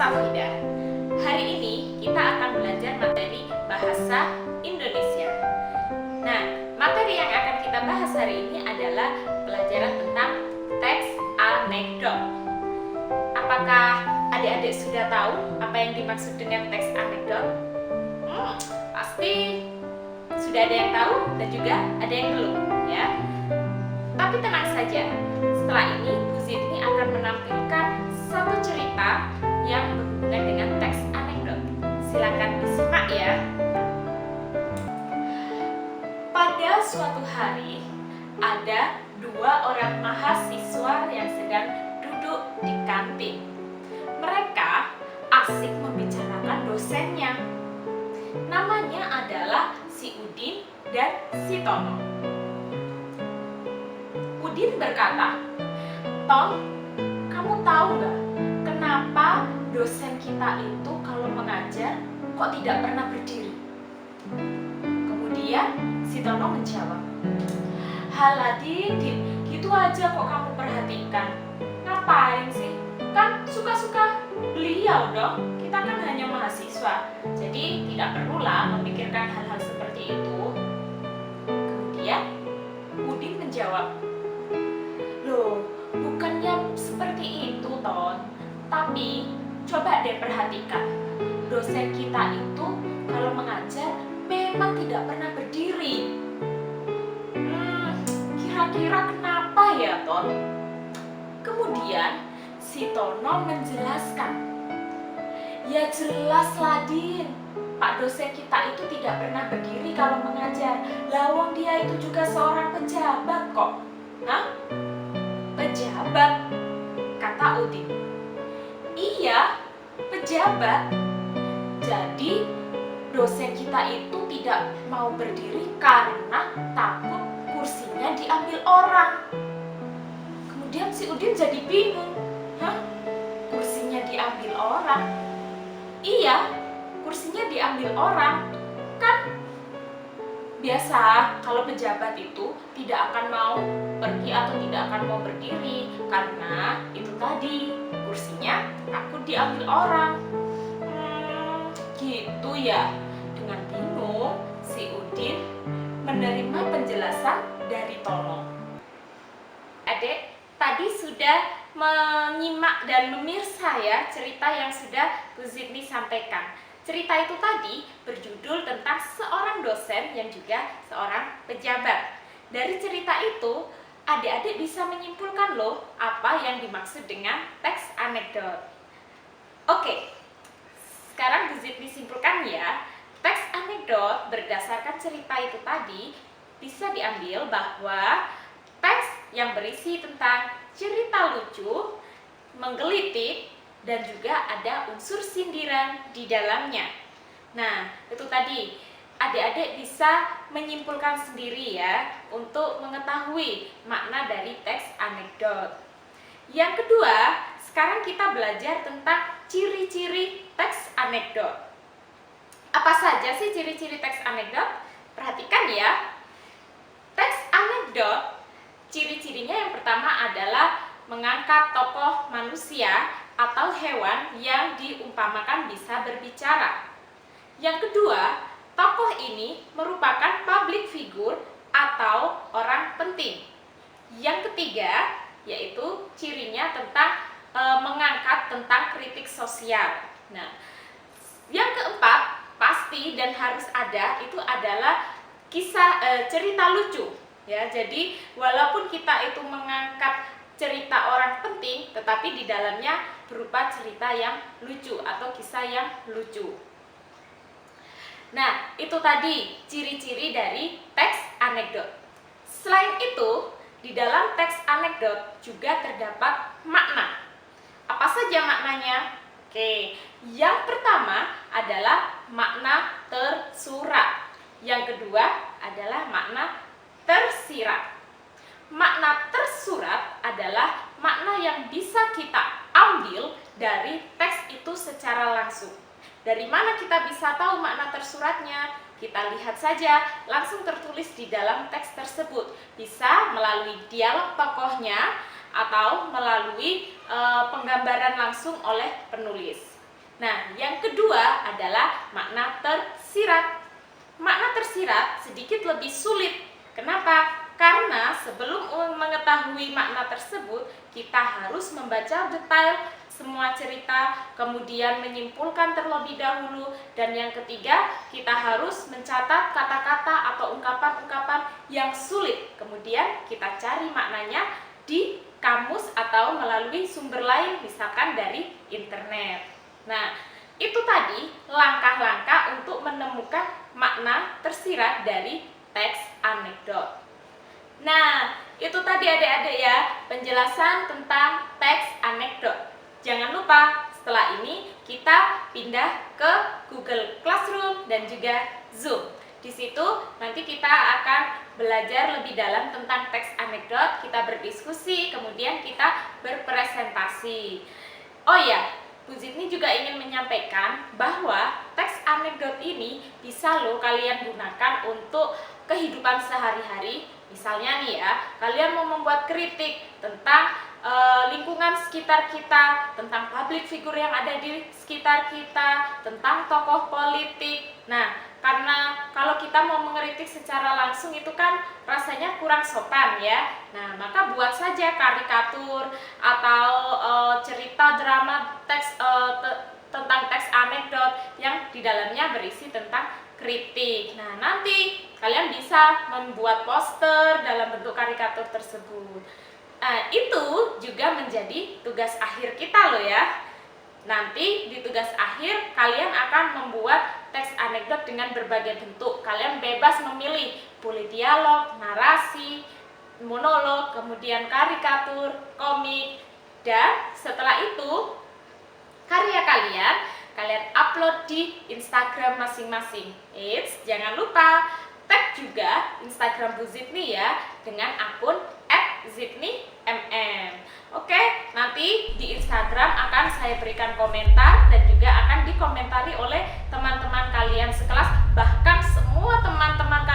Safidah. Hari ini kita akan belajar materi bahasa Indonesia. Nah, materi yang akan kita bahas hari ini adalah pelajaran tentang teks anekdot. Apakah adik-adik sudah tahu apa yang dimaksud dengan teks anekdot? Pasti sudah ada yang tahu dan juga ada yang belum, ya. Tapi tenang saja, setelah ini Bu Zidni akan menampilkan satu cerita yang berhubungan dengan teks anekdot. Silakan disimak ya. Pada suatu hari, ada dua orang mahasiswa yang sedang duduk di kantin. Mereka asik membicarakan dosennya. Namanya adalah si Udin dan si Tono. Udin berkata, "Ton, kamu tahu nggak kenapa dosen kita itu kalau mengajar kok tidak pernah berdiri?" Kemudian si Tono menjawab, "Halah Din, gitu aja kok kamu perhatikan. Ngapain sih? Kan suka-suka beliau dong. Kita kan hanya mahasiswa, jadi tidak perlulah memikirkan hal-hal seperti itu." Kemudian Udin menjawab, "Loh, bukannya seperti itu, Ton. Tapi coba deh perhatikan. Dosen kita itu kalau mengajar memang tidak pernah berdiri. Kira-kira kenapa ya, Ton?" Kemudian si Tono menjelaskan, "Ya jelas lah, Din. Pak dosen kita itu tidak pernah berdiri kalau mengajar. Lawang dia itu juga seorang pejabat kok." "Hah? Pejabat?" kata Udin. "Iya, pejabat. Jadi dosen kita itu tidak mau berdiri karena takut kursinya diambil orang." Kemudian si Udin jadi bingung. "Hah? Kursinya diambil orang?" "Iya, kursinya diambil orang. Kan biasa kalau pejabat itu tidak akan mau pergi atau tidak akan mau berdiri karena itu tadi kursinya takut diambil orang." Gitu ya. Dengan bingung si Udin menerima penjelasan dari Tono. Adik, tadi sudah menyimak dan memirsa ya cerita yang sudah Bu Zidni sampaikan. Cerita itu tadi berjudul tentang seorang dosen yang juga seorang pejabat. Dari cerita itu, adik-adik bisa menyimpulkan loh apa yang dimaksud dengan teks anekdot. Oke, sekarang Bu Zidni simpulkan ya. Teks anekdot berdasarkan cerita itu tadi bisa diambil bahwa teks yang berisi tentang cerita lucu, menggelitik, dan juga ada unsur sindiran di dalamnya. Nah, itu tadi adik-adik bisa menyimpulkan sendiri ya untuk mengetahui makna dari teks anekdot. Yang kedua, sekarang kita belajar tentang ciri-ciri teks anekdot. Apa saja sih ciri-ciri teks anekdot? Perhatikan ya. Teks anekdot, ciri-cirinya yang pertama adalah mengangkat tokoh manusia atau hewan yang diumpamakan bisa berbicara. Yang kedua, tokoh ini merupakan public figure atau orang penting. Yang ketiga, yaitu cirinya tentang mengangkat tentang kritik sosial. Nah, yang keempat, pasti dan harus ada itu adalah cerita lucu. Ya, jadi walaupun kita itu mengangkat cerita orang penting, tetapi di dalamnya berupa cerita yang lucu atau kisah yang lucu. Nah, itu tadi ciri-ciri dari teks anekdot. Selain itu, di dalam teks anekdot juga terdapat makna. Apa saja maknanya? Oke, yang pertama adalah makna tersurat. Yang kedua adalah makna tersirat. Makna tersurat adalah makna yang bisa kita ambil dari teks itu secara langsung. Dari mana kita bisa tahu makna tersuratnya? Kita lihat saja langsung tertulis di dalam teks tersebut. Bisa melalui dialog tokohnya atau melalui penggambaran langsung oleh penulis. Nah, yang kedua adalah makna tersirat. Makna tersirat sedikit lebih sulit. Kenapa? Karena sebelum mengetahui makna tersebut, kita harus membaca detail semua cerita, kemudian menyimpulkan terlebih dahulu, dan yang ketiga, kita harus mencatat kata-kata atau ungkapan-ungkapan yang sulit. Kemudian kita cari maknanya di kamus atau melalui sumber lain, misalkan dari internet. Nah, itu tadi langkah-langkah untuk menemukan makna tersirat dari teks anekdot. Nah, itu tadi adik-adik ya, penjelasan tentang teks anekdot. Jangan lupa, setelah ini kita pindah ke Google Classroom dan juga Zoom. Di situ nanti kita akan belajar lebih dalam tentang teks anekdot, kita berdiskusi, kemudian kita berpresentasi. Oh ya, Bu Zidni juga ingin menyampaikan bahwa teks anekdot ini bisa loh kalian gunakan untuk kehidupan sehari-hari. Misalnya nih ya, kalian mau membuat kritik tentang lingkungan sekitar kita, tentang public figure yang ada di sekitar kita, tentang tokoh politik. Nah, karena kalau kita mau mengkritik secara langsung itu kan rasanya kurang sopan ya. Nah, maka buat saja karikatur atau cerita drama teks tentang teks anekdot yang di dalamnya berisi tentang kritik. Nah, nanti kalian bisa membuat poster dalam bentuk karikatur tersebut. Itu juga menjadi tugas akhir kita loh ya. Nanti di tugas akhir kalian akan membuat teks anekdot dengan berbagai bentuk. Kalian bebas memilih, boleh dialog, narasi, monolog, kemudian karikatur, komik, dan setelah itu karya kalian upload di Instagram masing-masing. Eits, jangan lupa tag juga Instagram Bu Zidni ya dengan akun @zidni_mm. Oke, nanti di Instagram akan saya berikan komentar dan juga akan dikomentari oleh teman-teman kalian sekelas, bahkan semua teman-teman